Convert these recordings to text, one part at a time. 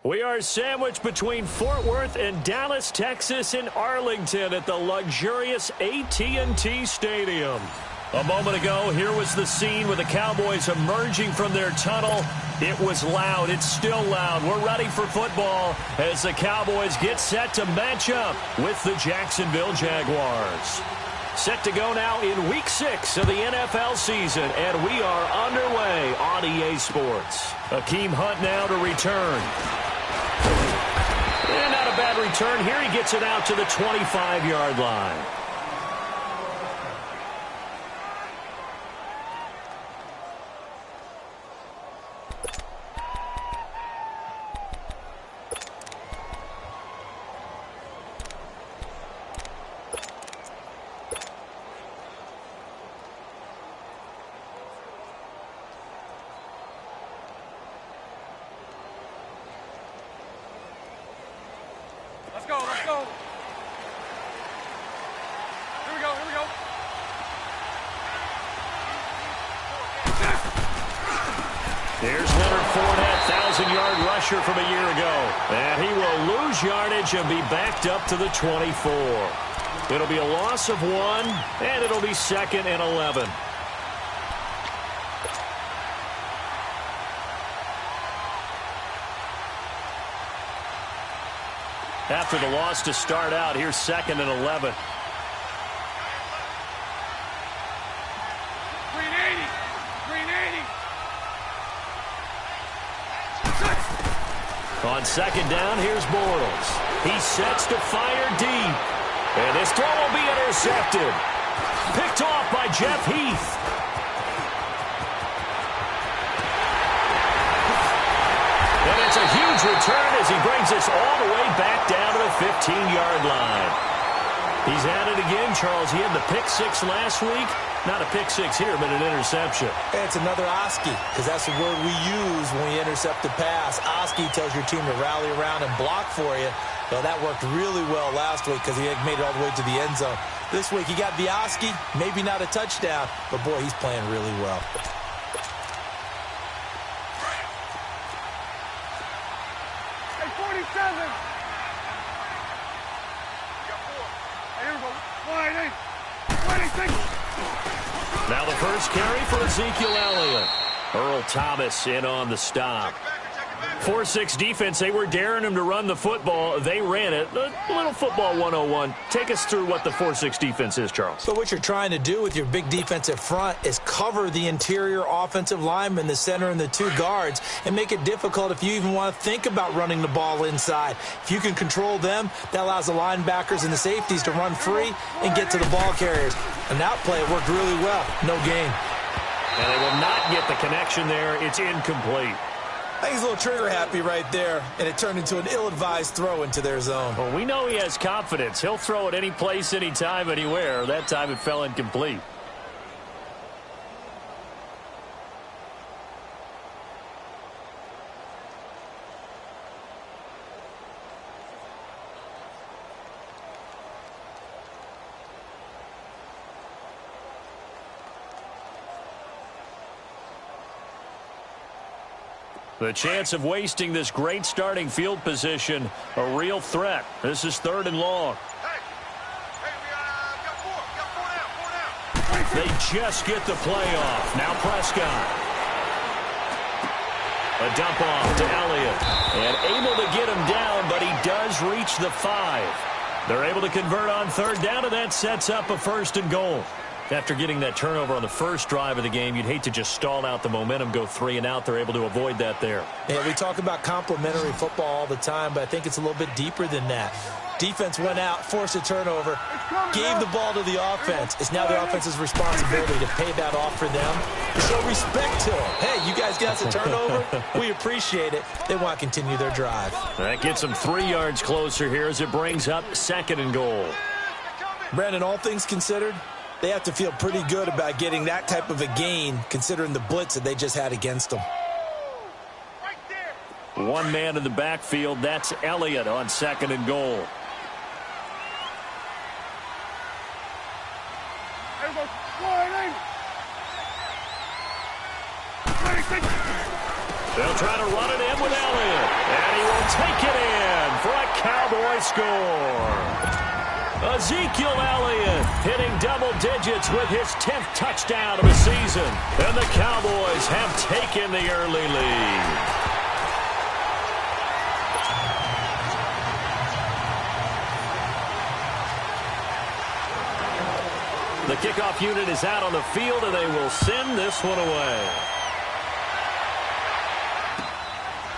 We are sandwiched between Fort Worth and Dallas, Texas in Arlington at the luxurious AT&T Stadium. A moment ago, here was the scene with the Cowboys emerging from their tunnel. It was loud. It's still loud. We're ready for football as the Cowboys get set to match up with the Jacksonville Jaguars. Set to go now in Week 6 of the NFL season, and we are underway on EA Sports. Akeem Hunt now to return. And not a bad return here. He gets it out to the 25-yard line. Let's go. Here we go. There's Leonard Fournette, 1,000-yard rusher from a year ago. And he will lose yardage and be backed up to the 24. It'll be a loss of 1, and it'll be 2nd and 11. After the loss to start out, here's 2nd and 11. On 2nd down, here's Bortles. He sets to fire deep. And this throw will be intercepted. Picked off by Jeff Heath. And it's a huge return as he brings us all the way back down to the 15-yard line. He's at it again, Charles. He had the pick 6 last week. Not a pick 6 here, but an interception. Hey, it's another Oski, because that's the word we use when we intercept the pass. Oski tells your team to rally around and block for you. Well, that worked really well last week because he had made it all the way to the end zone. This week, he got the Oski, maybe not a touchdown, but boy, he's playing really well. Hey, 47. Here we go. 26. Now the first carry for Ezekiel Elliott. Earl Thomas in on the stop. 4-6 defense, they were daring him to run the football. They ran it. A little football 101. Take us through what the 4-6 defense is, Charles. So what you're trying to do with your big defensive front is cover the interior offensive lineman, the center, and the 2 guards, and make it difficult if you even want to think about running the ball inside. If you can control them, that allows the linebackers and the safeties to run free and get to the ball carriers. And that play worked really well. No gain. And they will not get the connection there. It's incomplete. I think he's a little trigger happy right there, and it turned into an ill-advised throw into their zone. Well, we know he has confidence. He'll throw it any place, anytime, anywhere. That time it fell incomplete. The chance of wasting this great starting field position, a real threat. This is 3rd and long. They just get the play off. Now Prescott. A dump off to Elliott. And able to get him down, but he does reach the 5. They're able to convert on 3rd down, and that sets up a 1st and goal. After getting that turnover on the first drive of the game, you'd hate to just stall out the momentum, go 3 and out. They're able to avoid that there. Yeah, we talk about complementary football all the time, but I think it's a little bit deeper than that. Defense went out, forced a turnover, gave the ball to the offense. It's now the offense's responsibility to pay that off for them, to show respect to them. Hey, you guys got us a turnover. We appreciate it. They want to continue their drive. That gets them 3 yards closer here as it brings up 2nd and goal. Brandon, all things considered, they have to feel pretty good about getting that type of a gain, considering the blitz that they just had against them. One man in the backfield. That's Elliott on 2nd and goal. They'll try to run it in with Elliott. And he will take it in for a Cowboy score. Ezekiel Elliott hitting double digits with his 10th touchdown of the season. And the Cowboys have taken the early lead. The kickoff unit is out on the field, and they will send this one away.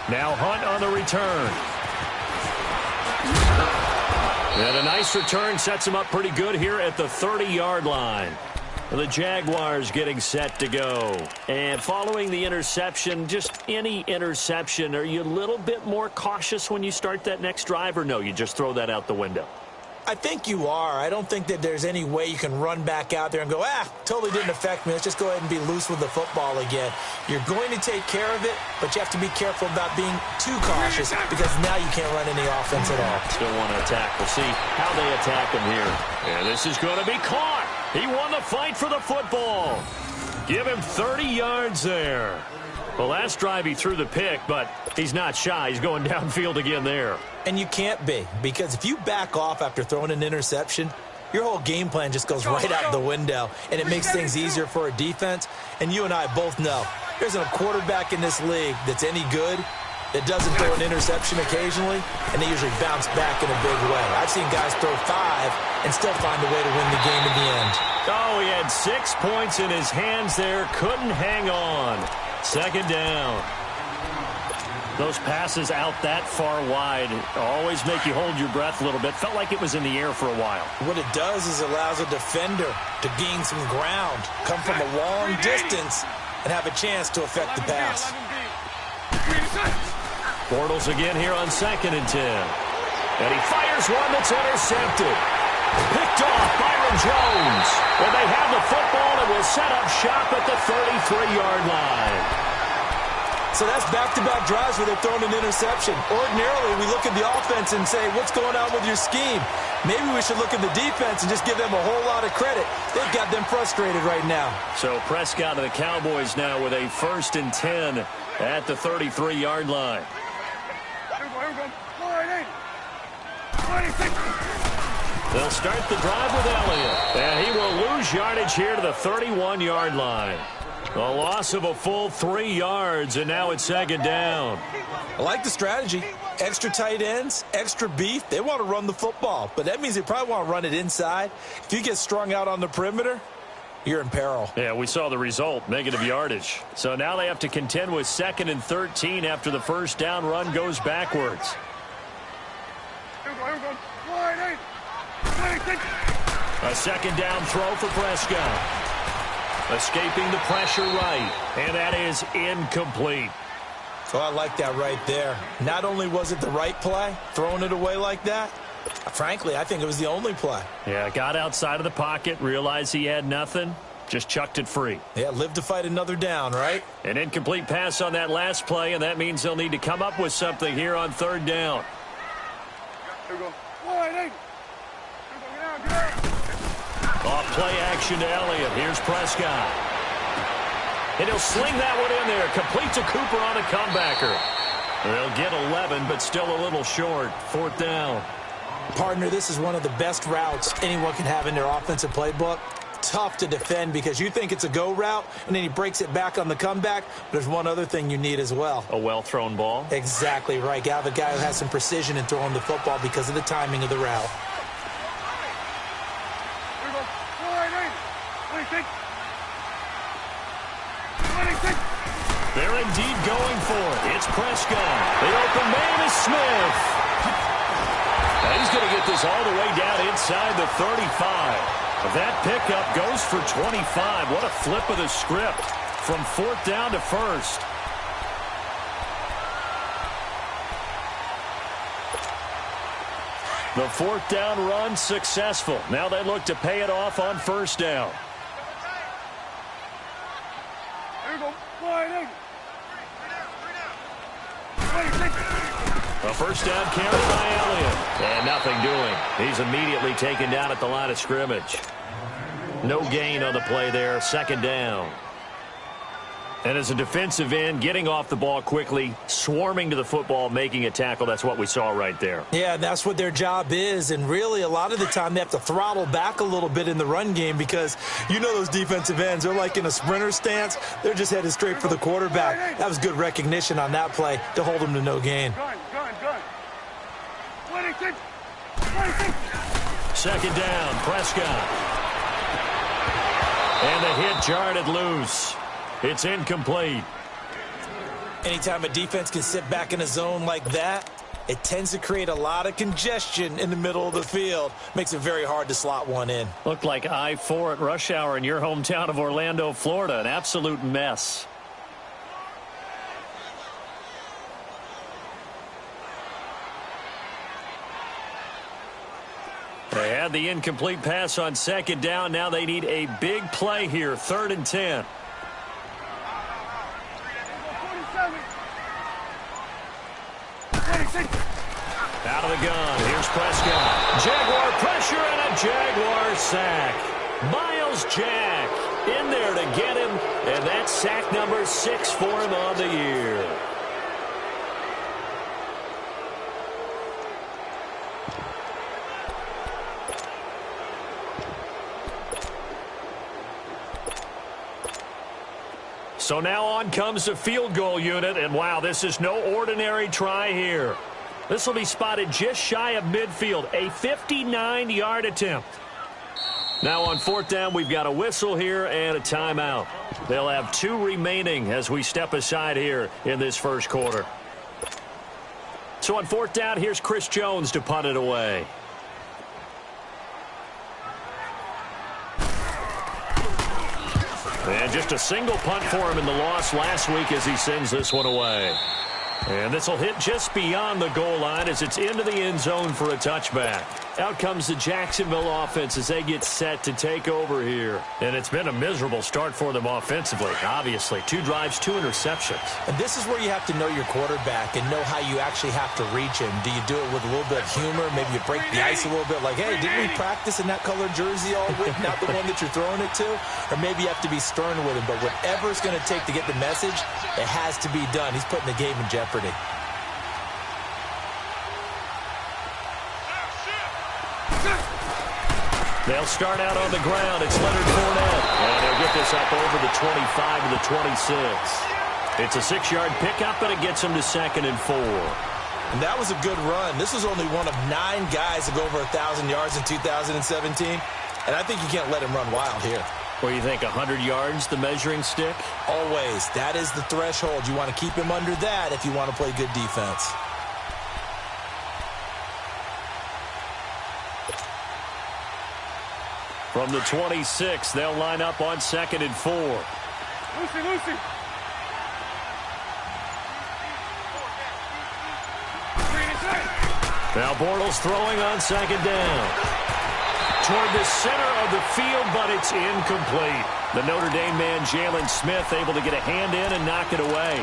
Now Hunt on the return. And a nice return sets him up pretty good here at the 30-yard line. The Jaguars getting set to go. And following the interception, just any interception, are you a little bit more cautious when you start that next drive, or no, you just throw that out the window? I think you are. I don't think that there's any way you can run back out there and go, totally didn't affect me. Let's just go ahead and be loose with the football again. You're going to take care of it, but you have to be careful about being too cautious because now you can't run any offense at all. Still want to attack. We'll see how they attack him here. And this is going to be caught. He won the fight for the football. Give him 30 yards there. The last drive he threw the pick, but he's not shy. He's going downfield again there. And you can't be, because if you back off after throwing an interception, your whole game plan just goes right out the window, and it makes things easier for a defense. And you and I both know there's a quarterback in this league that's any good that doesn't throw an interception occasionally, and they usually bounce back in a big way. I've seen guys throw 5 and still find a way to win the game in the end. Oh, he had 6 points in his hands there. Couldn't hang on. Second down. Those passes out that far wide always make you hold your breath a little bit. Felt like it was in the air for a while. What it does is it allows a defender to gain some ground, come from a long distance, and have a chance to affect the pass. Bortles again here on 2nd and 10. And he fires one that's intercepted. Picked off Byron Jones. Well, they have the football and will set up shop at the 33-yard line. So that's back-to-back drives where they're throwing an interception. Ordinarily, we look at the offense and say, what's going on with your scheme? Maybe we should look at the defense and just give them a whole lot of credit. They've got them frustrated right now. So Prescott and the Cowboys now with a 1st and 10 at the 33-yard line. They'll start the drive with Elliott. And he will lose yardage here to the 31-yard line. A loss of a full 3 yards, and now it's 2nd down. I like the strategy. Extra tight ends, extra beef. They want to run the football, but that means they probably want to run it inside. If you get strung out on the perimeter, you're in peril. Yeah, we saw the result, negative yardage. So now they have to contend with 2nd and 13 after the first down run goes backwards. A 2nd down throw for Prescott. Escaping the pressure right, and that is incomplete. So I like that right there. Not only was it the right play, throwing it away like that, frankly, I think it was the only play. Yeah, got outside of the pocket, realized he had nothing, just chucked it free. Yeah, live to fight another down, right? An incomplete pass on that last play, and that means they'll need to come up with something here on 3rd down. Here we go. Off play action to Elliott. Here's Prescott. And he'll sling that one in there. Complete to Cooper on a comebacker. They'll get 11, but still a little short. 4th down. Partner, this is one of the best routes anyone can have in their offensive playbook. Tough to defend because you think it's a go route, and then he breaks it back on the comeback. But there's one other thing you need as well. A well-thrown ball? Exactly right. You have a guy who has some precision in throwing the football because of the timing of the route. They're indeed going for it. It's Prescott. The open man is Smith. And he's going to get this all the way down inside the 35. That pickup goes for 25. What a flip of the script from 4th down to 1st. The 4th down run successful. Now they look to pay it off on 1st down. A 1st down carry by Elliott. And nothing doing. He's immediately taken down at the line of scrimmage. No gain on the play there. 2nd down. And as a defensive end, getting off the ball quickly, swarming to the football, making a tackle, that's what we saw right there. Yeah, that's what their job is. And really, a lot of the time, they have to throttle back a little bit in the run game because you know those defensive ends, they're like in a sprinter stance. They're just headed straight for the quarterback. That was good recognition on that play to hold them to no gain. Gun. 26. Second down, Prescott. And the hit jarred it loose. It's incomplete. Anytime a defense can sit back in a zone like that, it tends to create a lot of congestion in the middle of the field. Makes it very hard to slot one in. Looked like I-4 at rush hour in your hometown of Orlando, Florida. An absolute mess. They had the incomplete pass on second down. Now they need a big play here. 3rd and 10. Out of the gun. Here's Prescott. Jaguar pressure and a Jaguar sack. Miles Jack in there to get him. And that's sack number 6 for him on the year. So now on comes the field goal unit, and wow, this is no ordinary try here. This will be spotted just shy of midfield, a 59-yard attempt. Now on 4th down, we've got a whistle here and a timeout. They'll have 2 remaining as we step aside here in this first quarter. So on 4th down, here's Chris Jones to punt it away. And just a single punt for him in the loss last week as he sends this one away. And this will hit just beyond the goal line as it's into the end zone for a touchback. Out comes the Jacksonville offense as they get set to take over here. And it's been a miserable start for them offensively, obviously. 2 drives, 2 interceptions. And this is where you have to know your quarterback and know how you actually have to reach him. Do you do it with a little bit of humor? Maybe you break the ice a little bit like, hey, didn't we practice in that colored jersey all week, not the one that you're throwing it to? Or maybe you have to be stern with him. But whatever it's going to take to get the message, it has to be done. He's putting the game in jeopardy. They'll start out on the ground. It's Leonard Fournette. And they'll get this up over the 25 to the 26. It's a 6-yard pickup, and it gets them to 2nd and 4. And that was a good run. This was only one of 9 guys to go over 1,000 yards in 2017. And I think you can't let him run wild here. Where you think 100 yards, the measuring stick? Always. That is the threshold. You want to keep him under that if you want to play good defense. From the 26, they'll line up on 2nd and 4. Lucy. Now Bortles throwing on 2nd down. Toward the center of the field, but it's incomplete. The Notre Dame man, Jalen Smith, able to get a hand in and knock it away.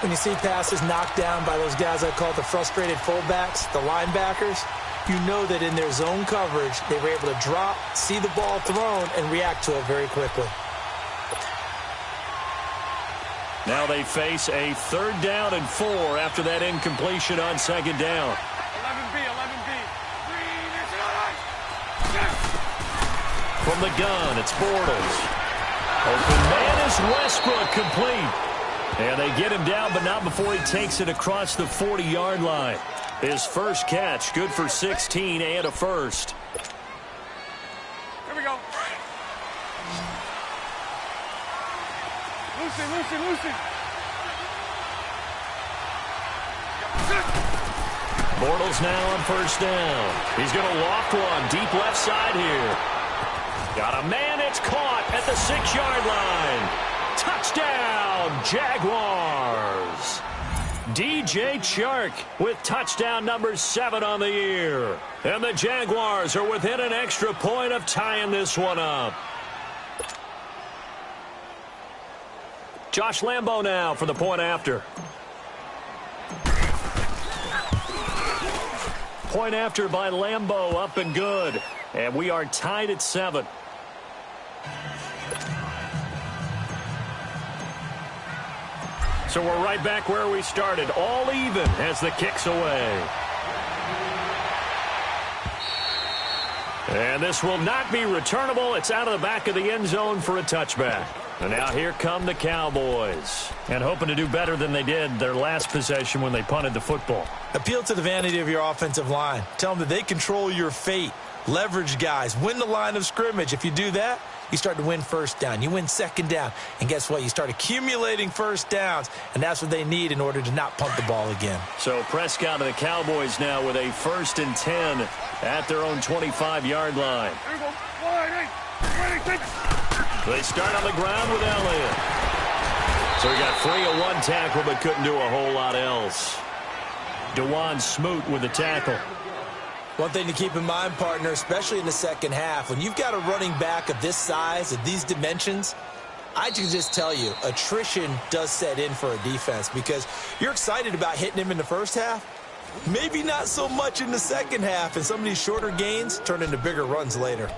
When you see passes knocked down by those guys I call the frustrated fullbacks, the linebackers, you know that in their zone coverage, they were able to drop, see the ball thrown, and react to it very quickly. Now they face a 3rd down and 4 after that incompletion on 2nd down. 11B. From the gun, it's Bortles. Open man is Westbrook, complete. And they get him down, but not before he takes it across the 40-yard line. His first catch, good for 16 and a first. Here we go. Lucy. Bortles now on 1st down. He's going to loft one deep left side here. Got a man, it's caught at the 6-yard line. Touchdown, Jaguars. DJ Chark with touchdown number 7 on the year. And the Jaguars are within an extra point of tying this one up. Josh Lambo now for the point after. Point after by Lambo, up and good. And we are tied at 7. So we're right back where we started, all even as the kick's away. And this will not be returnable. It's out of the back of the end zone for a touchback. And now here come the Cowboys. And hoping to do better than they did their last possession when they punted the football. Appeal to the vanity of your offensive line. Tell them that they control your fate. Leverage guys. Win the line of scrimmage. If you do that, you start to win first down. You win second down. And guess what? You start accumulating first downs. And that's what they need in order to not punt the ball again. So Prescott and the Cowboys now with a 1st and 10 at their own 25-yard line. They start on the ground with Elliott. So he got 3 of 1 tackle but couldn't do a whole lot else. DeJuan Smoot with the tackle. One thing to keep in mind, partner, especially in the second half, when you've got a running back of this size, of these dimensions, I can just tell you, attrition does set in for a defense because you're excited about hitting him in the first half. Maybe not so much in the second half, and some of these shorter gains turn into bigger runs later.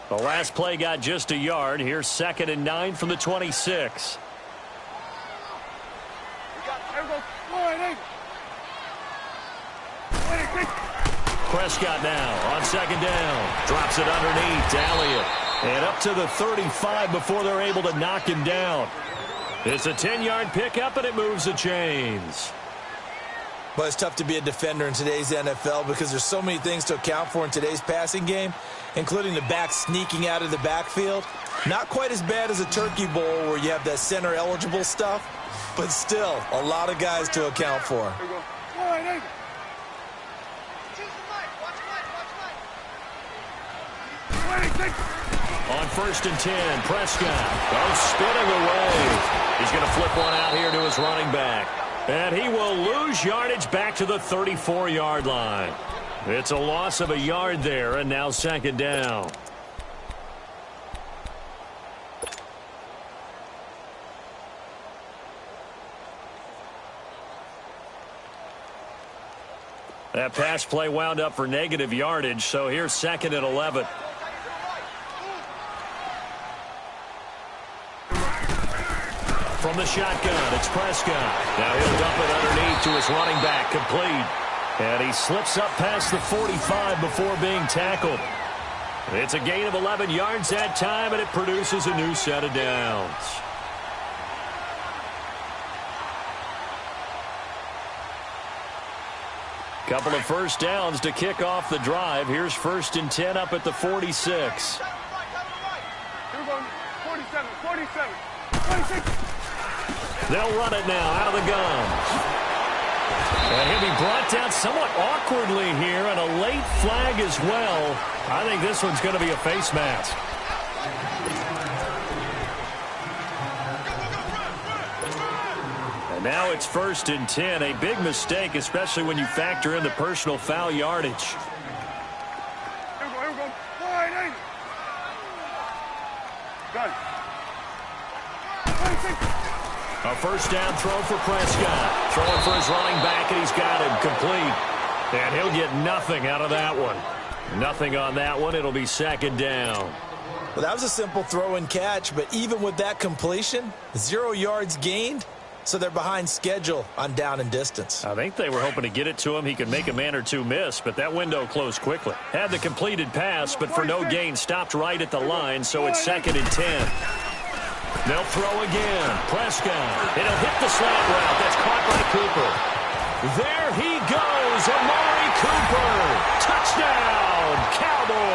The last play got just a yard. Here's 2nd and 9 from the 26. Prescott now on 2nd down. Drops it underneath to Elliott. And up to the 35 before they're able to knock him down. It's a 10-yard pickup, and it moves the chains. But it's tough to be a defender in today's NFL because there's so many things to account for in today's passing game, including the back sneaking out of the backfield. Not quite as bad as a turkey bowl where you have that center-eligible stuff, but still a lot of guys to account for. On 1st and 10, Prescott goes spinning away. He's going to flip one out here to his running back. And he will lose yardage back to the 34-yard line. It's a loss of a yard there, and now 2nd down. That pass play wound up for negative yardage, so here's 2nd and 11. From the shotgun, it's Prescott. Now he'll dump it underneath to his running back, complete. And he slips up past the 45 before being tackled. It's a gain of 11 yards that time, and it produces a new set of downs. Couple of first downs to kick off the drive. Here's 1st and 10 up at the 46. Here we go. 47, 47, 26. They'll run it now out of the gun. And he'll be brought down somewhat awkwardly here, and a late flag as well. I think this one's going to be a face mask. And now it's 1st and 10. A big mistake, especially when you factor in the personal foul yardage. Here we go. Line 8. Done. 26. A first down throw for Prescott. Throwing for his running back, and he's got him complete. And he'll get nothing out of that one. Nothing on that one. It'll be 2nd down. Well, that was a simple throw and catch, but even with that completion, 0 yards gained, so they're behind schedule on down and distance. I think they were hoping to get it to him. He could make a man or two miss, but that window closed quickly. Had the completed pass, but for no gain, stopped right at the line, so it's 2nd and 10. They'll throw again. Prescott. It'll hit the slant route. That's caught by Cooper. There he goes. Amari Cooper. Touchdown, Cowboys.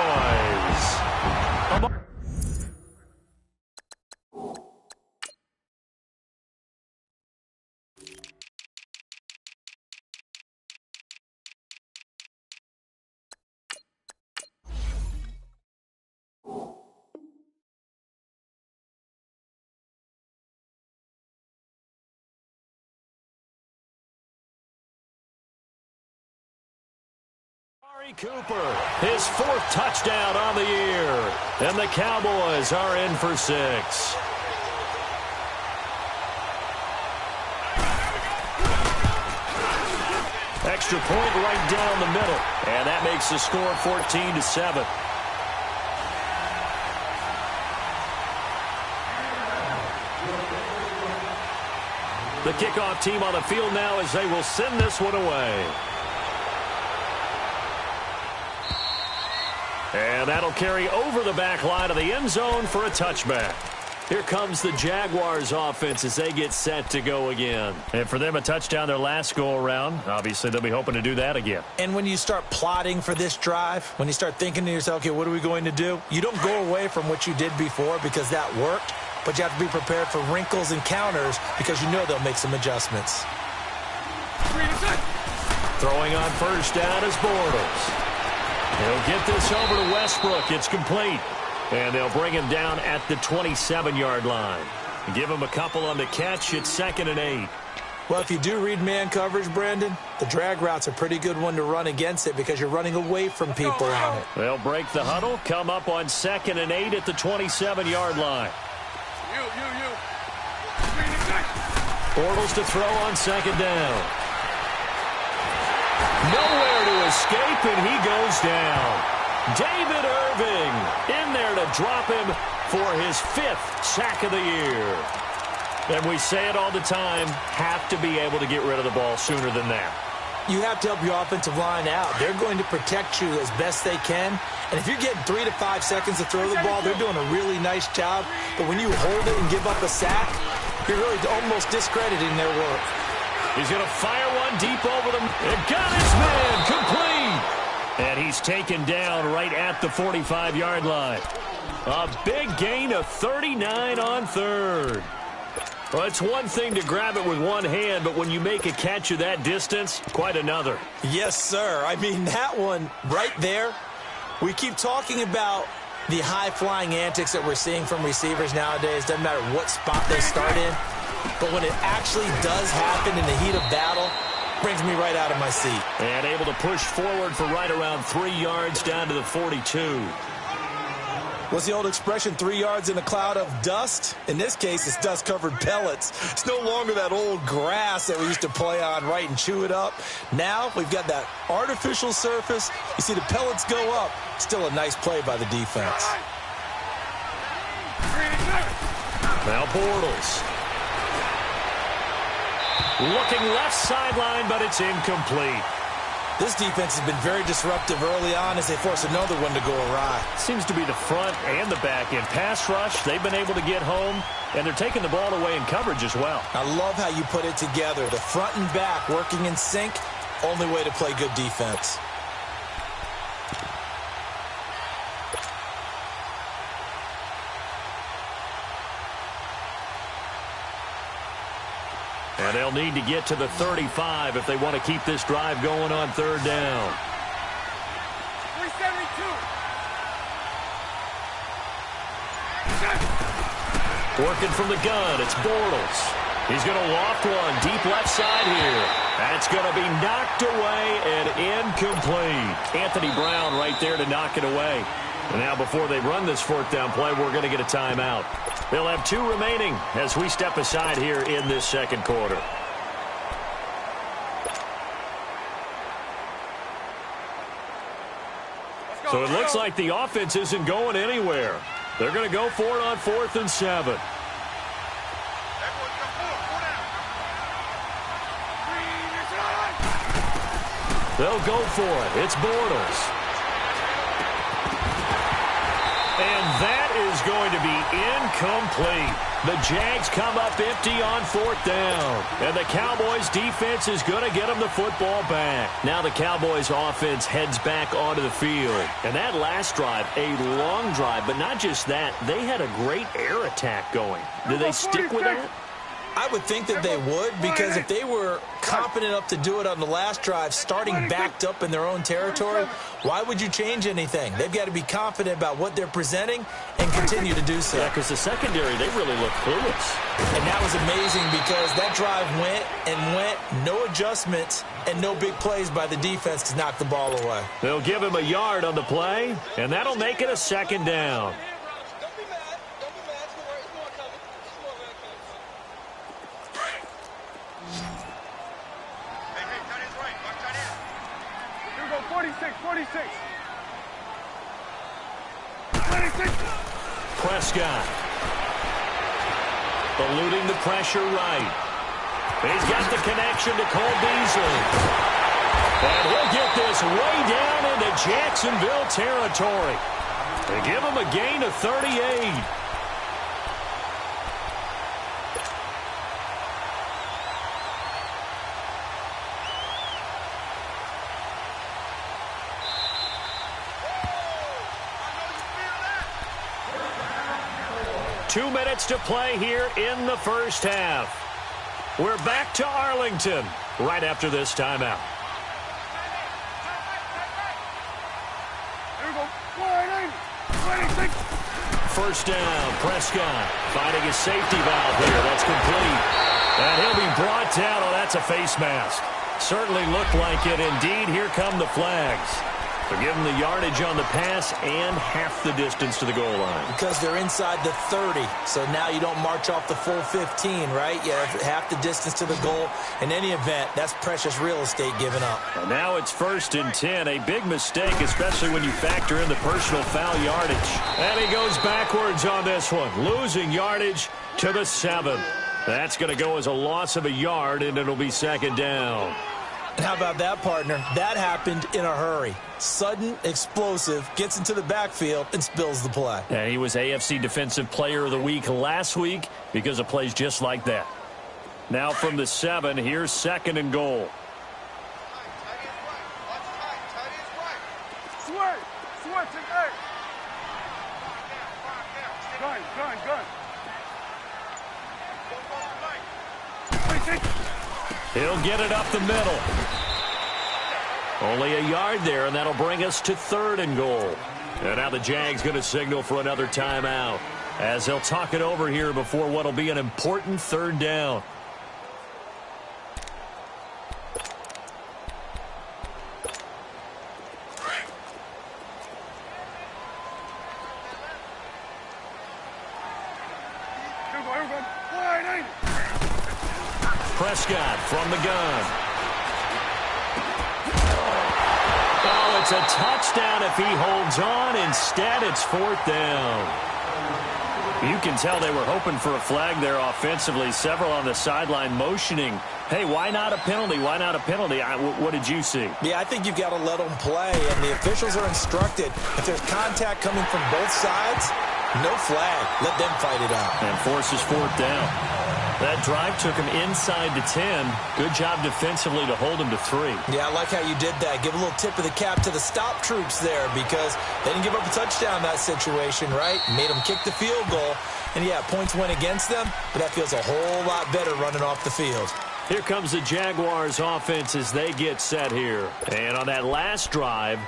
Cooper, his 4th touchdown on the year, and the Cowboys are in for 6. Extra point right down the middle. And that makes the score 14-7. The kickoff team on the field now as they will send this one away. And that'll carry over the back line of the end zone for a touchback. Here comes the Jaguars offense as they get set to go again. And for them, a touchdown their last go-around. Obviously, they'll be hoping to do that again. And when you start plotting for this drive, when you start thinking to yourself, okay, what are we going to do? You don't go away from what you did before because that worked, but you have to be prepared for wrinkles and counters because you know they'll make some adjustments. Throwing on first down is Bortles. He'll get this over to Westbrook. It's complete. And they'll bring him down at the 27-yard line. Give him a couple on the catch. It's 2nd and 8. Well, if you do read man coverage, Brandon, the drag route's a pretty good one to run against it because you're running away from people on it. They'll break the huddle, come up on 2nd and 8 at the 27-yard line. Bortles to throw on 2nd down. Nowhere to escape, and he goes down. David Irving in there to drop him for his 5th sack of the year. And we say it all the time, have to be able to get rid of the ball sooner than that. You have to help your offensive line out. They're going to protect you as best they can. And if you're getting 3 to 5 seconds to throw the ball, they're doing a really nice job. But when you hold it and give up a sack, you're really almost discrediting their work. He's going to fire one deep over them. And got his man complete. And he's taken down right at the 45-yard line. A big gain of 39 on 3rd. Well, it's one thing to grab it with one hand, but when you make a catch of that distance, quite another. Yes, sir. I mean, that one right there, we keep talking about the high-flying antics that we're seeing from receivers nowadays. Doesn't matter what spot they start in. But when it actually does happen in the heat of battle, brings me right out of my seat. And able to push forward for right around 3 yards down to the 42. What's the old expression, 3 yards in a cloud of dust? In this case, it's dust-covered pellets. It's no longer that old grass that we used to play on, right, and chew it up. Now we've got that artificial surface. You see the pellets go up. Still a nice play by the defense. Now Bortles. Looking left sideline, but it's incomplete. This defense has been very disruptive early on as they force another one to go awry. Seems to be the front and the back end. Pass rush, they've been able to get home, and they're taking the ball away in coverage as well. I love how you put it together. The front and back working in sync, only way to play good defense. And they'll need to get to the 35 if they want to keep this drive going on 3rd down. 372. Working from the gun, it's Bortles. He's going to loft one deep left side here. That's going to be knocked away and incomplete. Anthony Brown right there to knock it away. And now before they run this 4th down play, we're going to get a timeout. They'll have 2 remaining as we step aside here in this 2nd quarter. So it looks like the offense isn't going anywhere. They're going to go for it on 4th and 7. They'll go for it. It's Bortles. And that is going to be incomplete. The Jags come up empty on 4th down. And the Cowboys defense is going to get them the football back. Now the Cowboys offense heads back onto the field. And that last drive, a long drive, but not just that, they had a great air attack going. Do they stick with that? I would think that they would, because if they were competent enough to do it on the last drive, starting backed up in their own territory, why would you change anything? They've got to be confident about what they're presenting and continue to do so. Yeah, because the secondary, they really look clueless. And that was amazing because that drive went and went, no adjustments and no big plays by the defense to knock the ball away. They'll give him a yard on the play, and that'll make it a 2nd down. 46, 46. 26. Prescott. Eluding the pressure right. He's got the connection to Cole Beasley. And he'll get this way down into Jacksonville territory. They give him a gain of 38. Two minutes to play here in the first half. We're back to Arlington right after this timeout. Here we go. 180. 26. First down, Prescott finding his safety valve here. That's complete. And he'll be brought down. Oh, that's a face mask. Certainly looked like it. Indeed, here come the flags. So give them the yardage on the pass and half the distance to the goal line. Because they're inside the 30, so now you don't march off the full 15, right? You have half the distance to the goal. In any event, that's precious real estate given up. And now it's 1st and 10. A big mistake, especially when you factor in the personal foul yardage. And he goes backwards on this one, losing yardage to the 7. That's going to go as a loss of a yard, and it'll be 2nd down. And how about that, partner? That happened in a hurry. Sudden, explosive, gets into the backfield, and spills the play. And he was AFC Defensive Player of the Week last week because of plays just like that. Now from the 7, here's 2nd and goal. Sway. Sway. Take A. Gun. 26. He'll get it up the middle. Only a yard there, and that'll bring us to 3rd and goal. And now the Jags going to signal for another timeout as they'll talk it over here before what'll be an important 3rd down. Here we go. 180. Prescott from the gun. Oh, it's a touchdown if he holds on. Instead, it's 4th down. You can tell they were hoping for a flag there offensively. Several on the sideline motioning. Hey, why not a penalty? Why not a penalty? What did you see? Yeah, I think you've got to let them play, and the officials are instructed. If there's contact coming from both sides, no flag. Let them fight it out. And forces 4th down. That drive took him inside the 10. Good job defensively to hold him to 3. Yeah, I like how you did that. Give a little tip of the cap to the stop troops there because they didn't give up a touchdown in that situation, right? Made them kick the field goal. And, yeah, points went against them, but that feels a whole lot better running off the field. Here comes the Jaguars offense as they get set here. And on that last drive,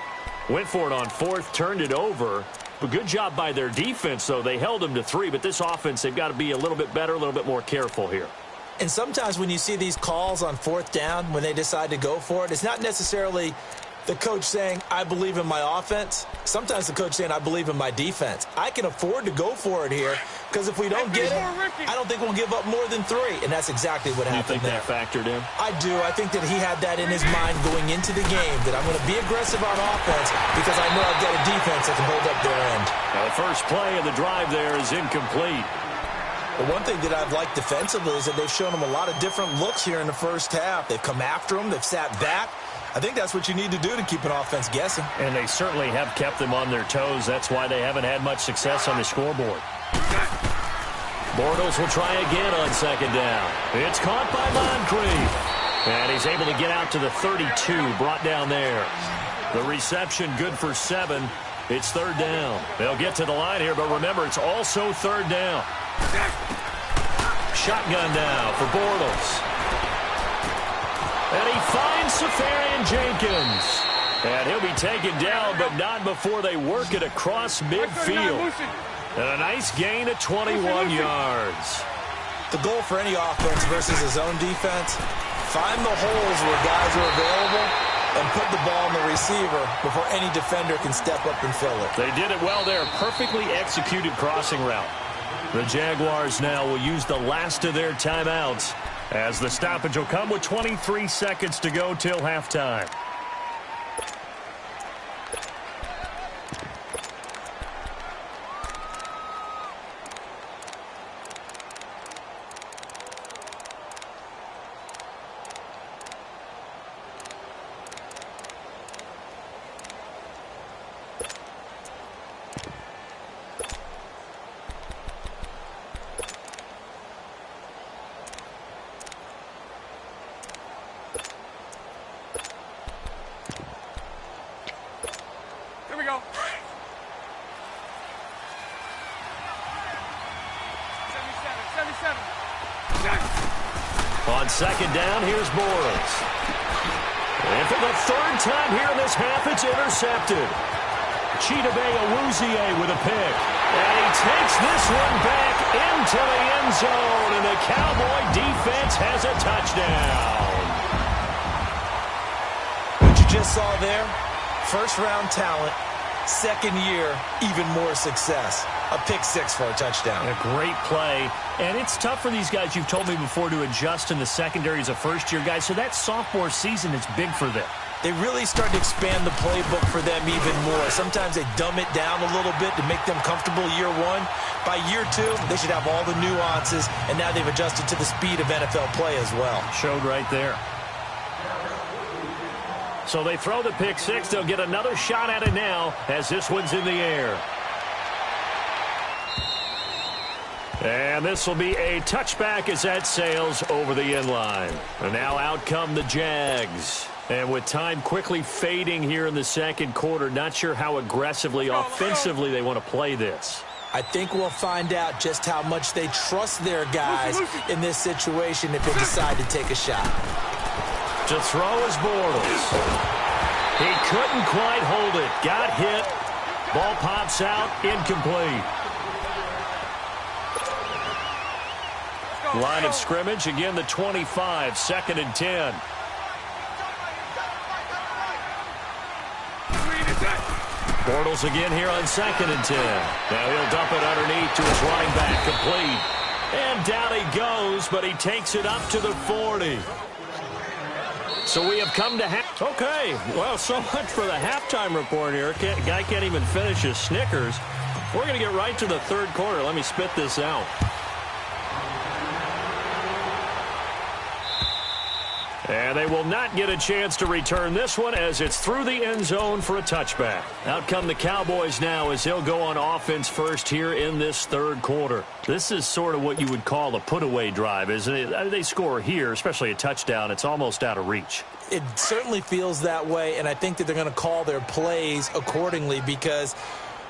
went for it on 4th, turned it over. But good job by their defense, though. They held them to 3, but this offense, they've got to be a little bit better, a little bit more careful here. And sometimes when you see these calls on 4th down, when they decide to go for it, it's not necessarily the coach saying, I believe in my offense. Sometimes the coach saying, I believe in my defense. I can afford to go for it here because if we don't get it, I don't think we'll give up more than 3. And that's exactly what happened there. You think that factored in? I do. I think that he had that in his mind going into the game, that I'm going to be aggressive on offense because I know I've got a defense that can hold up their end. Now, the first play of the drive there is incomplete. The one thing that I've liked defensively is that they've shown them a lot of different looks here in the first half. They've come after them. They've sat back. I think that's what you need to do to keep an offense guessing. And they certainly have kept them on their toes. That's why they haven't had much success on the scoreboard. Bortles will try again on 2nd down. It's caught by Moncrief. And he's able to get out to the 32, brought down there. The reception good for 7. It's 3rd down. They'll get to the line here, but remember, it's also 3rd down. Shotgun now for Bortles. And he finds Safarian Jenkins. And he'll be taken down, but not before they work it across midfield. And a nice gain of 21 yards. The goal for any offense versus his own defense, find the holes where guys are available and put the ball on the receiver before any defender can step up and fill it. They did it well there. Perfectly executed crossing route. The Jaguars now will use the last of their timeouts as the stoppage will come with 23 seconds to go till halftime. On second down, here's Bortles. And for the third time here in this half, it's intercepted. Chidobe Awuzie with a pick. And he takes this one back into the end zone, and the Cowboy defense has a touchdown. What you just saw there, first-round talent, second year, even more success. A pick six for a touchdown. A great play. And it's tough for these guys, you've told me before, to adjust in the secondary as a first-year guy. So that sophomore season is big for them. They really start to expand the playbook for them even more. Sometimes they dumb it down a little bit to make them comfortable year one. By year two, they should have all the nuances, and now they've adjusted to the speed of NFL play as well. Showed right there. So they throw the pick six. They'll get another shot at it now as this one's in the air. And this will be a touchback as that sails over the end line. And now out come the Jags. And with time quickly fading here in the second quarter, not sure how aggressively, offensively they want to play this. I think we'll find out just how much they trust their guys in this situation if they decide to take a shot. To throw is Bortles. He couldn't quite hold it. Got hit. Ball pops out. Incomplete. Line of scrimmage. Again, the 25. 2nd and 10. Bortles again here on 2nd and 10. Now he'll dump it underneath to his running back. Complete. And down he goes, but he takes it up to the 40. So we have come to half. Okay, well, so much for the halftime report here. Guy can't even finish his Snickers. We're going to get right to the third quarter. Let me spit this out. And they will not get a chance to return this one as it's through the end zone for a touchback. Out come the Cowboys now as they'll go on offense first here in this third quarter. This is sort of what you would call a put-away drive, isn't it? They score here, especially a touchdown. It's almost out of reach. It certainly feels that way, and I think that they're going to call their plays accordingly because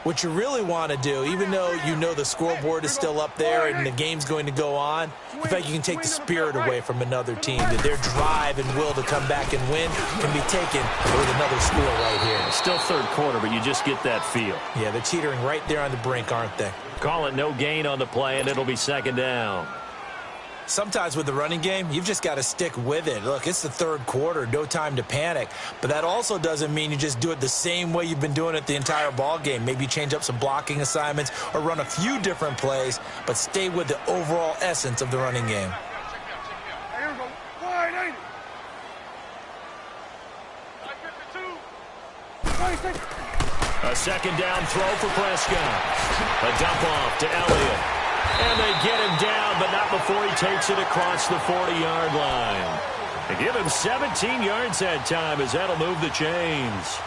what you really want to do, even though you know the scoreboard is still up there and the game's going to go on, in fact, you can take the spirit away from another team, that their drive and will to come back and win can be taken with another score right here. Still third quarter, but you just get that feel. Yeah, they're teetering right there on the brink, aren't they? Call it no gain on the play, and it'll be 2nd down. Sometimes with the running game, you've just got to stick with it. Look, it's the third quarter, no time to panic. But that also doesn't mean you just do it the same way you've been doing it the entire ball game. Maybe change up some blocking assignments or run a few different plays, but stay with the overall essence of the running game. Here we go. Wide 80. 26. A 2nd down throw for Prescott. A dump off to Elliott. And they get him down, but not before he takes it across the 40-yard line. They give him 17 yards that time as that'll move the chains.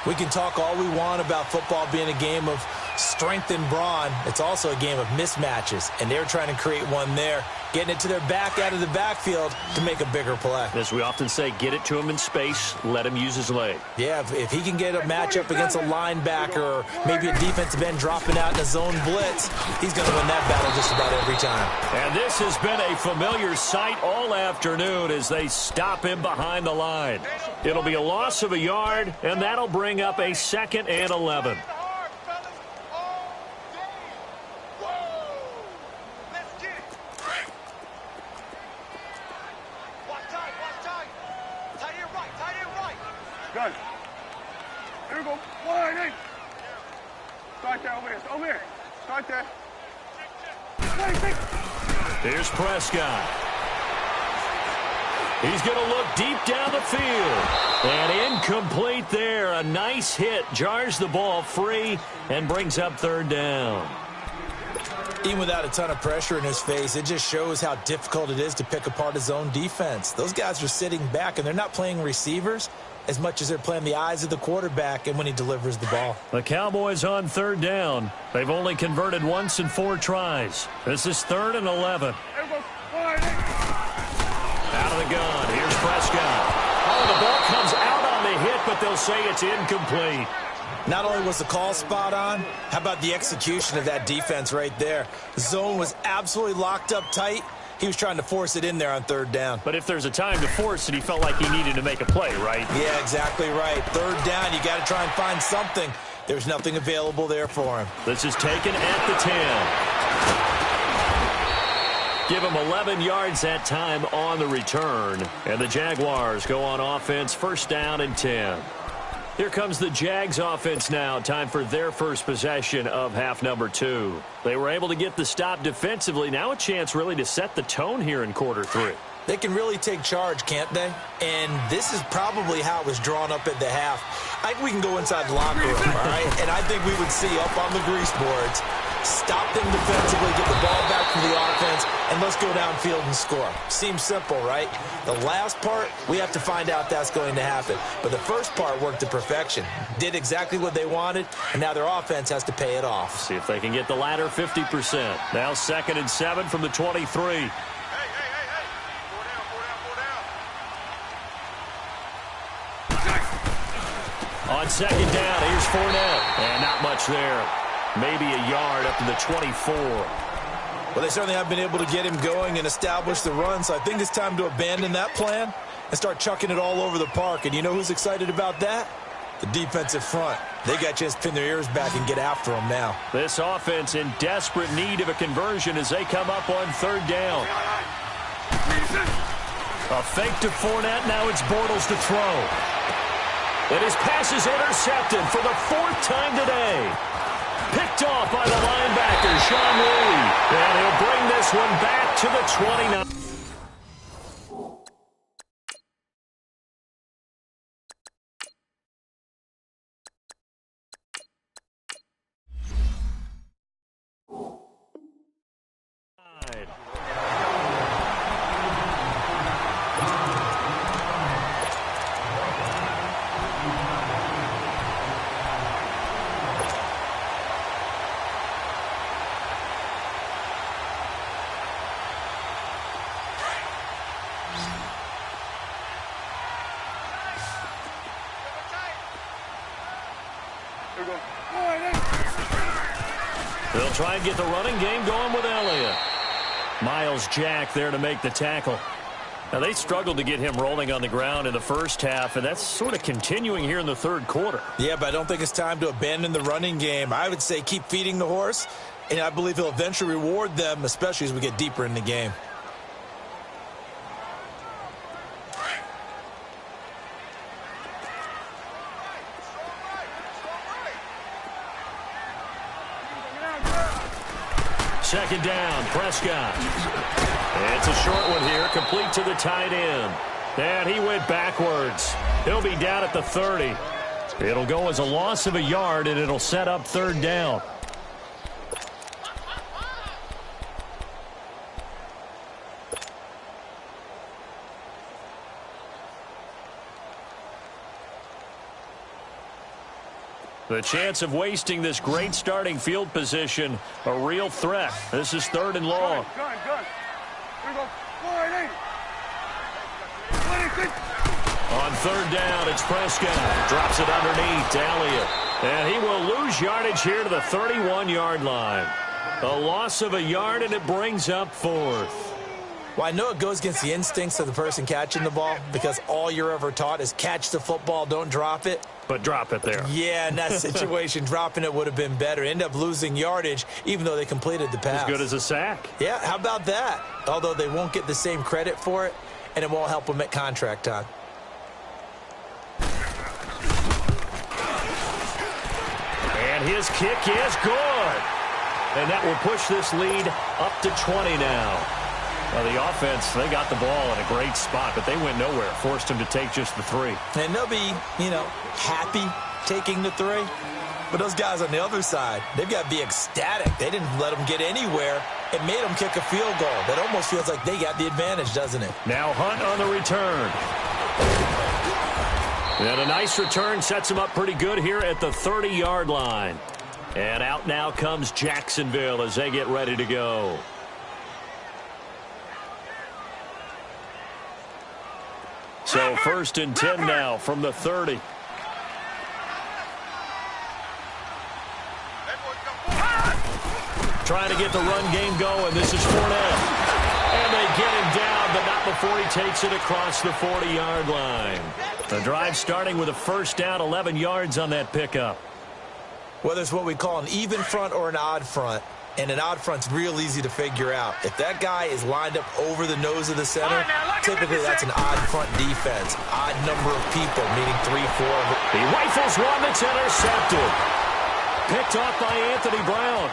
We can talk all we want about football being a game of strength and brawn. It's also a game of mismatches, and they're trying to create one there, getting it to their back out of the backfield to make a bigger play. As we often say, get it to him in space, let him use his leg. Yeah, if he can get a matchup against a linebacker or maybe a defensive end dropping out in a zone blitz, he's going to win that battle just about every time. And this has been a familiar sight all afternoon as they stop him behind the line. It'll be a loss of a yard, and that'll bring up a 2nd and 11. Good. Here we go. Wide 8. Start there over here. Over here. Start there. 26. Here's Prescott. He's going to look deep down the field. And incomplete there. A nice hit. Jars the ball free and brings up 3rd down. Even without a ton of pressure in his face, it just shows how difficult it is to pick apart his own defense. Those guys are sitting back, and they're not playing receivers as much as they're playing the eyes of the quarterback and when he delivers the ball. The Cowboys on 3rd down. They've only converted once in 4 tries. This is 3rd and 11. Here we go. Wide 8. Out of the gun. Here's Prescott. Oh, the ball comes out on the hit, but they'll say it's incomplete. Not only was the call spot on, how about the execution of that defense right there? The zone was absolutely locked up tight, He was trying to force it in there on third down. But if there's a time to force it, he felt like he needed to make a play, right? Yeah, exactly right. Third down, you got to try and find something. There's nothing available there for him. This is taken at the 10. Give him 11 yards that time on the return. And the Jaguars go on offense, first down and 10. Here comes the Jags offense now. Time for their first possession of half number 2. They were able to get the stop defensively. Now a chance really to set the tone here in quarter 3. They can really take charge, can't they? And this is probably how it was drawn up at the half. I think we can go inside the locker room, all right? And I think we would see up on the grease boards, stop them defensively, get the ball back from the offense, and let's go downfield and score. Seems simple, right? The last part, we have to find out that's going to happen. But the first part worked to perfection. Did exactly what they wanted, and now their offense has to pay it off. See if they can get the latter 50%. Now 2nd and 7 from the 23. On 2nd down, here's Fournette. And not much there. Maybe a yard up to the 24. Well, they certainly have been able to get him going and establish the run, so I think it's time to abandon that plan and start chucking it all over the park. And you know who's excited about that? The defensive front. They got a chance to pin their ears back and get after them now. This offense in desperate need of a conversion as they come up on 3rd down. A fake to Fournette. Now it's Bortles to throw. And his pass is intercepted for the 4th time today. Picked off by the linebacker, Sean Lee. And he'll bring this one back to the 29. They'll try and get the running game going with Elliott. Miles Jack there to make the tackle. Now, they struggled to get him rolling on the ground in the first half, and that's sort of continuing here in the 3rd quarter. Yeah, but I don't think it's time to abandon the running game. I would say keep feeding the horse, and I believe he'll eventually reward them, especially as we get deeper in the game. Second down, Prescott. It's a short one here, complete to the tight end. And he went backwards. He'll be down at the 30. It'll go as a loss of a yard, and it'll set up 3rd down. The chance of wasting this great starting field position, a real threat. This is 3rd and long. Gun. Here we go. 480. On 3rd down, it's Prescott. Drops it underneath to Elliott. And he will lose yardage here to the 31-yard line. A loss of a yard, and it brings up 4th. Well, I know it goes against the instincts of the person catching the ball because all you're ever taught is catch the football, don't drop it. But drop it there. Yeah, in that situation, dropping it would have been better. End up losing yardage, even though they completed the pass. As good as a sack. Yeah, how about that? Although they won't get the same credit for it, and it won't help them at contract time. And his kick is good. And that will push this lead up to 20 now. Well, the offense, they got the ball in a great spot, but they went nowhere. Forced him to take just the 3. And they'll be, happy taking the 3. But those guys on the other side, they've got to be ecstatic. They didn't let them get anywhere. It made them kick a field goal. That almost feels like they got the advantage, doesn't it? Now Hunt on the return. And a nice return sets him up pretty good here at the 30-yard line. And out now comes Jacksonville as they get ready to go. So 1st and 10 now from the 30. Trying to get the run game going. This is Fournette. And they before he takes it across the 40-yard line. The drive starting with a first down, 11 yards on that pickup. Whether it's what we call an even front or an odd front, and an odd front's real easy to figure out. If that guy is lined up over the nose of the center, typically that's an odd front defense. Odd number of people, meaning 3, 4. He rifles one that's intercepted. Picked off by Anthony Brown.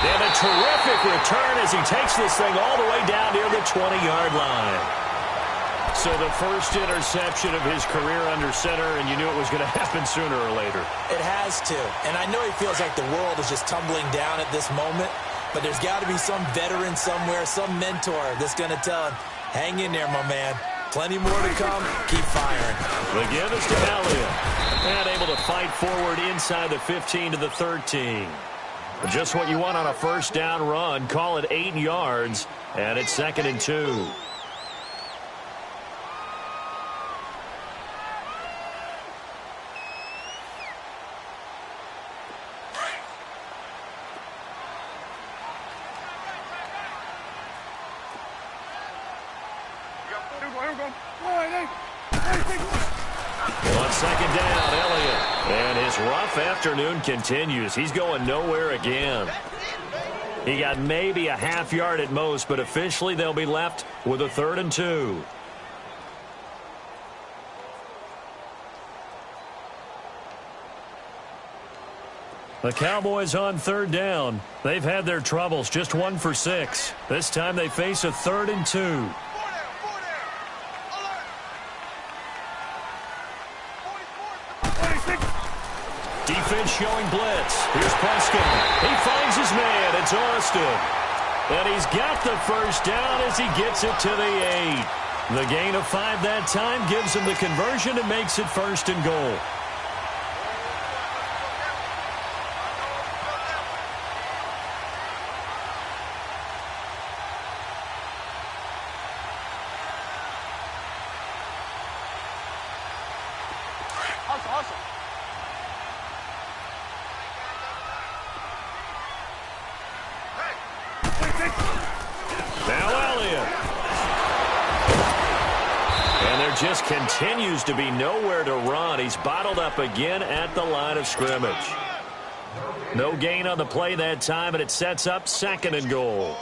And a terrific return as he takes this thing all the way down near the 20-yard line. So the first interception of his career under center, and you knew it was going to happen sooner or later. It has to. And I know he feels like the world is just tumbling down at this moment, but there's got to be some veteran somewhere, some mentor that's going to tell him, hang in there, my man. Plenty more to come. Keep firing. The give is to Elliott. And able to fight forward inside the 15 to the 13. Just what you want on a first down run. Call it 8 yards, and it's 2nd and 2. On second down, Elliott. And his rough afternoon continues. He's going nowhere again. He got maybe a half yard at most, but officially they'll be left with a 3rd and 2. The Cowboys on 3rd down. They've had their troubles, just 1 for 6. This time they face a 3rd and 2. Defense showing blitz. Here's Prescott. He finds his man. It's Austin. And he's got the first down as he gets it to the 8. The gain of 5 that time gives him the conversion and makes it 1st and goal. Just continues to be nowhere to run. He's bottled up again at the line of scrimmage. No gain on the play that time, and it sets up 2nd and goal.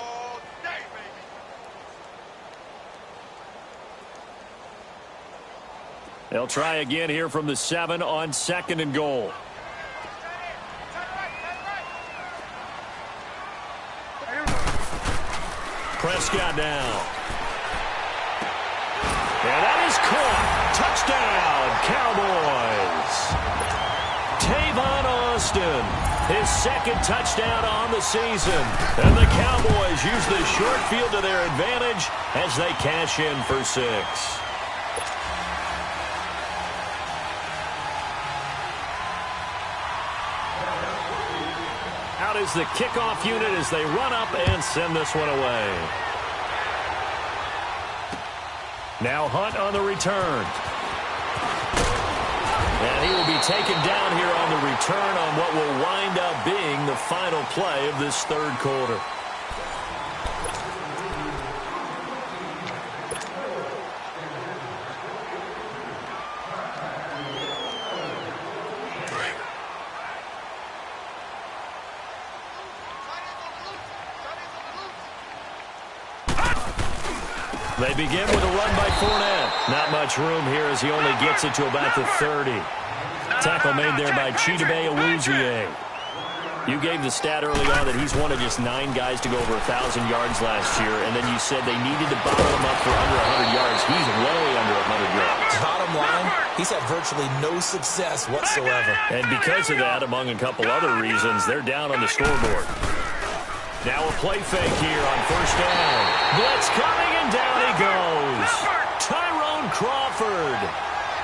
They'll try again here from the 7 on 2nd and goal. Prescott now. And that is caught. Touchdown, Cowboys. Tavon Austin, his 2nd touchdown on the season. And the Cowboys use the short field to their advantage as they cash in for 6. Out is the kickoff unit as they run up and send this one away. Now Hunt on the return. And he will be taken down here on the return on what will wind up being the final play of this 3rd quarter. They begin with a run by Fournette. Not much room here as he only gets it to about the 30. Tackle made there by Chidobe Awuzie. You gave the stat early on that he's one of just 9 guys to go over 1,000 yards last year, and then you said they needed to bottle him up for under 100 yards. He's way under 100 yards. Bottom line, he's had virtually no success whatsoever. And because of that, among a couple other reasons, they're down on the scoreboard. Now a play fake here on 1st down. Blitz coming, and down he goes. Tyrone Crawford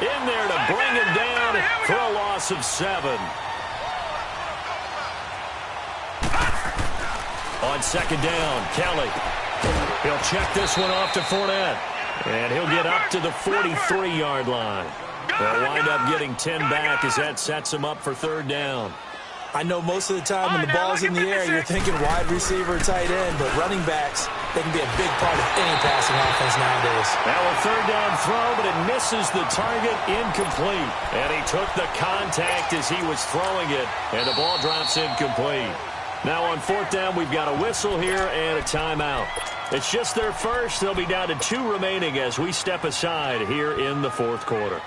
in there to bring him down for a loss of 7. On 2nd down, Kelly. He'll check this one off to Fournette. And he'll get up to the 43-yard line. They'll wind up getting 10 back as that sets him up for 3rd down. I know most of the time when the ball's in the air, you're thinking wide receiver, tight end, but running backs, they can be a big part of any passing offense nowadays. Now a third down throw, but it misses the target, incomplete. And he took the contact as he was throwing it, and the ball drops incomplete. Now on fourth down, we've got a whistle here and a timeout. It's just their first. They'll be down to 2 remaining as we step aside here in the fourth quarter.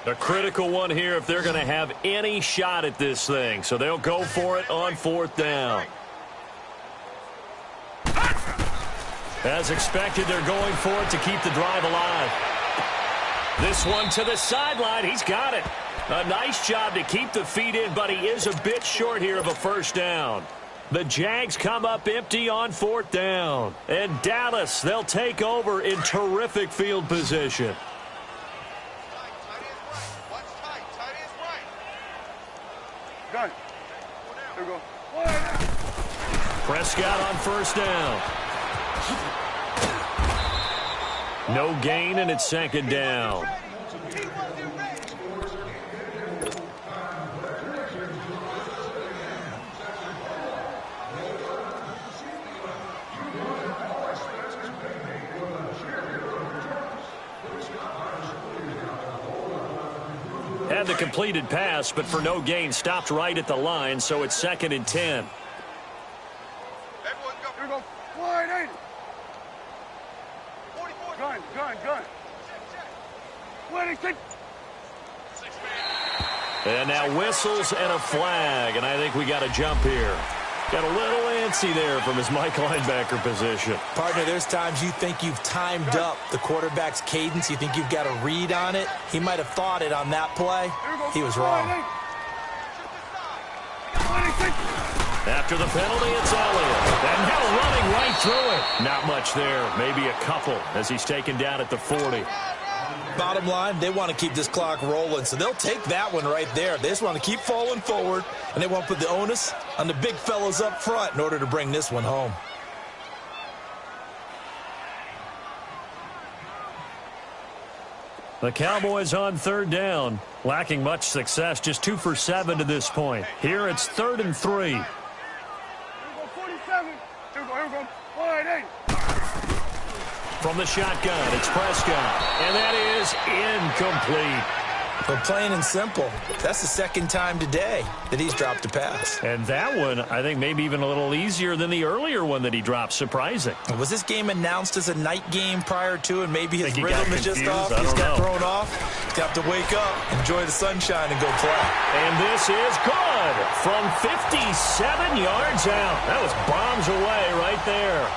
A critical one here if they're going to have any shot at this thing. So they'll go for it on fourth down. As expected, they're going for it to keep the drive alive. This one to the sideline. He's got it. A nice job to keep the feet in, but he is a bit short here of a first down. The Jags come up empty on fourth down. And Dallas, they'll take over in terrific field position. Gun. There we go. Prescott on first down. No gain, and it's second down. Had the completed pass, but for no gain, stopped right at the line, so it's second and 10. Here we go. Wide 80. Gun. 26. And now whistles and a flag, and I think we got a jump here. Got a little antsy there from his Mike linebacker position. Partner, there's times you think you've timed up the quarterback's cadence. You think you've got a read on it. He might have thought it on that play. He was wrong. After the penalty, it's Elliott. And now running right through it. Not much there. Maybe a couple as he's taken down at the 40. Bottom line, they want to keep this clock rolling, so they'll take that one right there. They just want to keep falling forward, and they want to put the onus on the big fellas up front in order to bring this one home. The Cowboys on third down, lacking much success, just 2 for 7 to this point. Here it's 3rd and 3. Here we go. 47. Here we go. Wide 80. From the shotgun, it's Prescott, and that is incomplete. But plain and simple, that's the second time today that he's dropped a pass. And that one, I think, maybe even a little easier than the earlier one that he dropped. Surprising. Was this game announced as a night game prior to, and maybe his rhythm is just off? He's got thrown off. He's got to wake up, enjoy the sunshine, and go play. And this is good from 57 yards out. That was bombs away right there.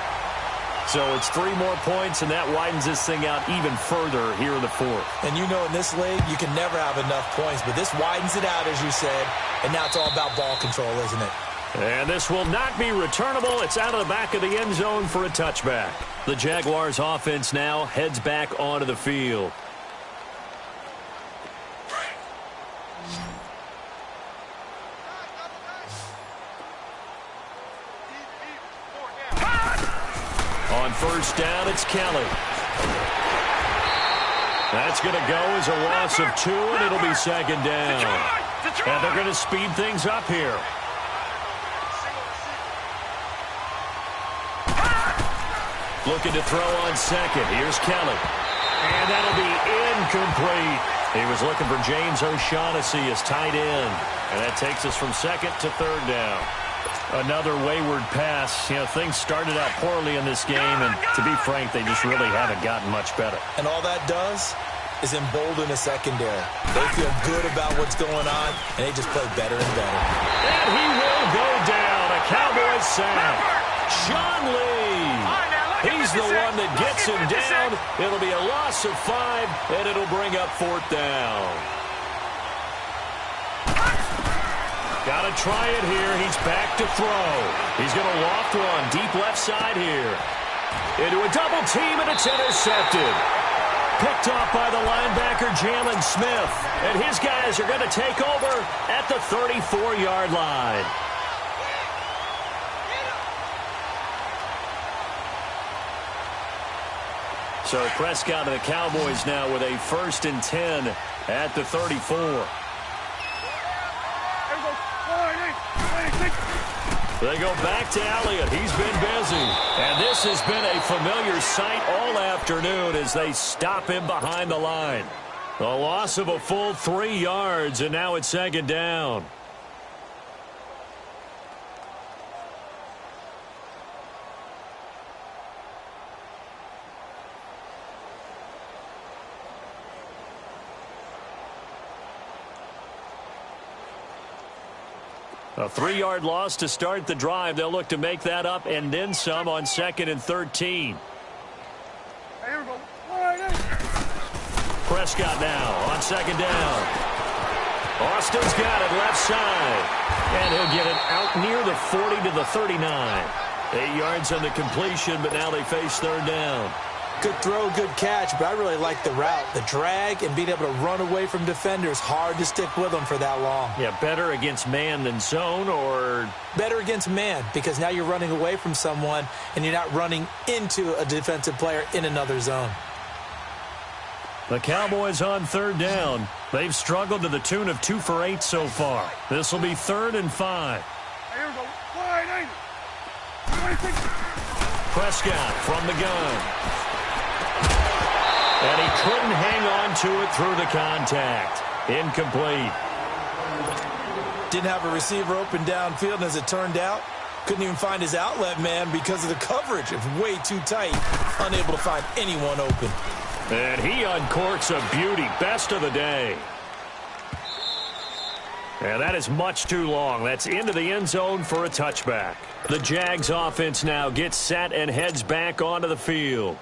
So it's 3 more points, and that widens this thing out even further here in the fourth. And you know in this league, you can never have enough points, but this widens it out, as you said, and now it's all about ball control, isn't it? And this will not be returnable. It's out of the back of the end zone for a touchback. The Jaguars offense now heads back onto the field. On first down, it's Kelly. That's going to go as a loss of 2, and it'll be second down. And they're going to speed things up here. Looking to throw on second. Here's Kelly. And that'll be incomplete. He was looking for James O'Shaughnessy as tight end. And that takes us from second to third down. Another wayward pass. You know, things started out poorly in this game, and to be frank, they just really haven't gotten much better. And all that does is embolden a secondary. They feel good about what's going on, and they just play better and better. And he will go down. A Cowboys sack. Sean Lee. He's the one that gets him down. It'll be a loss of 5, and it'll bring up fourth down. Got to try it here. He's back to throw. He's going to loft one deep left side here. Into a double team, and it's intercepted. Picked off by the linebacker, Jalen Smith. And his guys are going to take over at the 34-yard line. So Prescott and the Cowboys now with a 1st and 10 at the 34. They go back to Elliott. He's been busy. And this has been a familiar sight all afternoon as they stop him behind the line. A loss of a full 3 yards, and now it's 2nd down. A 3-yard loss to start the drive. They'll look to make that up and then some on 2nd and 13. Here we go. Prescott now on 2nd down. Austin's got it left side. And he'll get it out near the 40 to the 39. 8 yards on the completion, but now they face 3rd down. Good throw, good catch, but I really like the route. The drag and being able to run away from defenders, hard to stick with them for that long. Yeah, better against man than zone, or? Better against man, because now you're running away from someone and you're not running into a defensive player in another zone. The Cowboys on 3rd down. They've struggled to the tune of 2 for 8 so far. This will be 3rd and 5. Here we go. Wide 26. Prescott from the gun. And he couldn't hang on to it through the contact. Incomplete. Didn't have a receiver open downfield, and as it turned out, couldn't even find his outlet man because of the coverage. It's way too tight. Unable to find anyone open. And he uncorks a beauty. Best of the day. And that is much too long. That's into the end zone for a touchback. The Jags offense now gets set and heads back onto the field.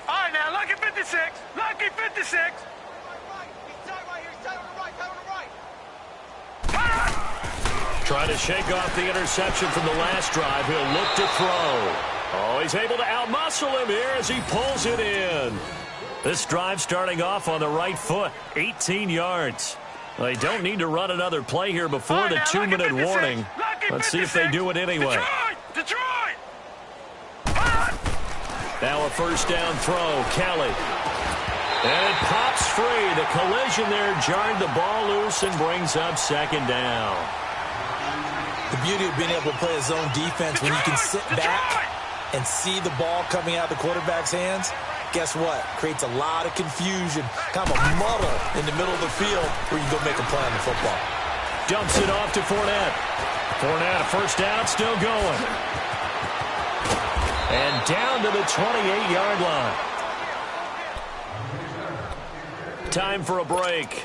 All right, now, lucky 56. Lucky 56. Right. He's tight right here. He's tight on the right. Tight on the right. Trying to shake off the interception from the last drive. He'll look to throw. Oh, he's able to outmuscle him here as he pulls it in. This drive starting off on the right foot. 18 yards. They don't need to run another play here before the 2-minute warning. Let's see if they do it anyway. Detroit! Now a 1st down throw. Kelly. And it pops free. The collision there jarred the ball loose and brings up 2nd down. The beauty of being able to play a zone defense when you can sit back and see the ball coming out of the quarterback's hands, guess what? Creates a lot of confusion, kind of a muddle in the middle of the field where you go make a play on the football. Dumps it off to Fournette. Fournette, a 1st down, still going. And down to the 28-yard line. Time for a break.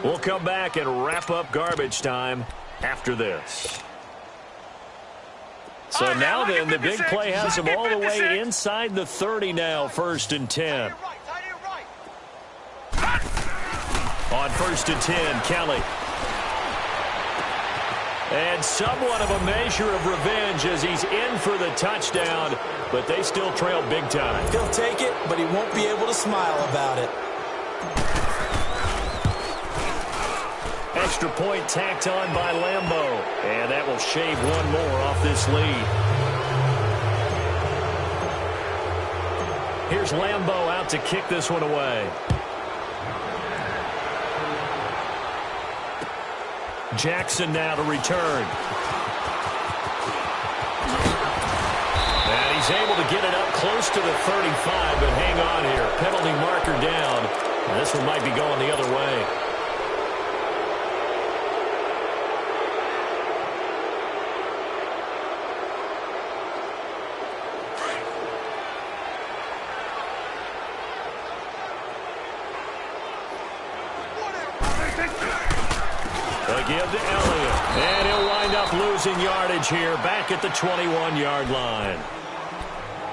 We'll come back and wrap up garbage time after this. So now then, the big play has them all the way inside the 30 now, 1st and 10. On 1st and 10, Kelly. And somewhat of a measure of revenge as he's in for the touchdown, but they still trail big time. He'll take it, but he won't be able to smile about it. Extra point tacked on by Lambeau. And that will shave one more off this lead. Here's Lambeau out to kick this one away. Jackson now to return. And he's able to get it up close to the 35, but hang on here. Penalty marker down. And this one might be going the other way. Give to Elliott. And he'll wind up losing yardage here back at the 21-yard line.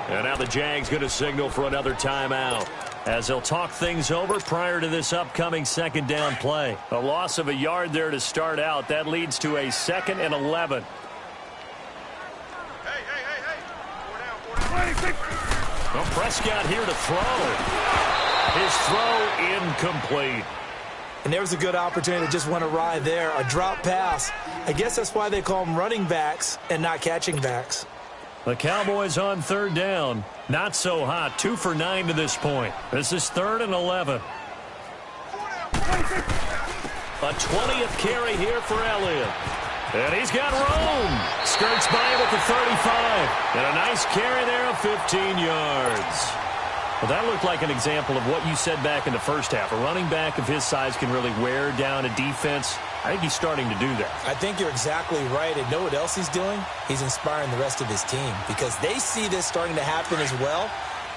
And now the Jags going to signal for another timeout as they'll talk things over prior to this upcoming 2nd down play. A loss of a yard there to start out. That leads to a 2nd and 11. Hey. 4 down. Well, Prescott here to throw. His throw incomplete. And there was a good opportunity that just went awry there. A drop pass I guess that's why they call them running backs and not catching backs. The Cowboys on third down. Not so hot. 2 for 9 to this point. This is 3rd and 11. A 20th carry here for Elliott. And he's got room. Skirts by him at the 35. And a nice carry there of 15 yards. Well, that looked like an example of what you said back in the first half. A running back of his size can really wear down a defense. I think he's starting to do that. I think you're exactly right. And know what else he's doing? He's inspiring the rest of his team because they see this starting to happen as well.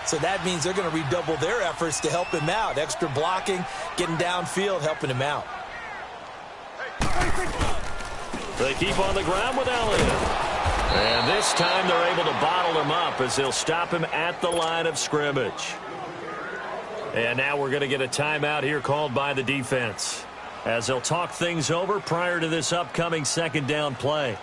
So that means they're going to redouble their efforts to help him out. Extra blocking, getting downfield, helping him out. They keep on the ground with Elliott. And this time they're able to bottle him up as they'll stop him at the line of scrimmage. And now we're going to get a timeout here called by the defense as they'll talk things over prior to this upcoming 2nd down play.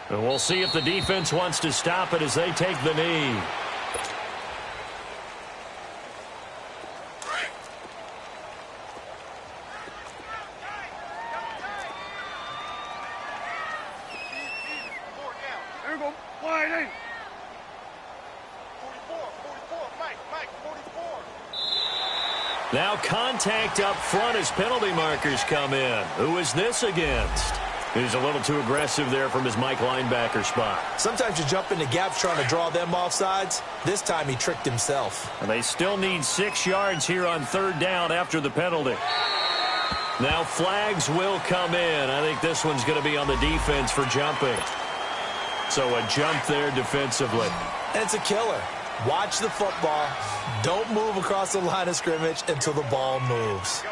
And we'll see if the defense wants to stop it as they take the knee. There we go. Wide in. 44, Mike, 44. Now contact up front as penalty markers come in. Who is this against? He's a little too aggressive there from his Mike linebacker spot. Sometimes you jump into gaps trying to draw them off sides. This time he tricked himself. And they still need 6 yards here on 3rd down after the penalty. Now flags will come in. I think this one's going to be on the defense for jumping. So a jump there defensively. And it's a killer. Watch the football. Don't move across the line of scrimmage until the ball moves.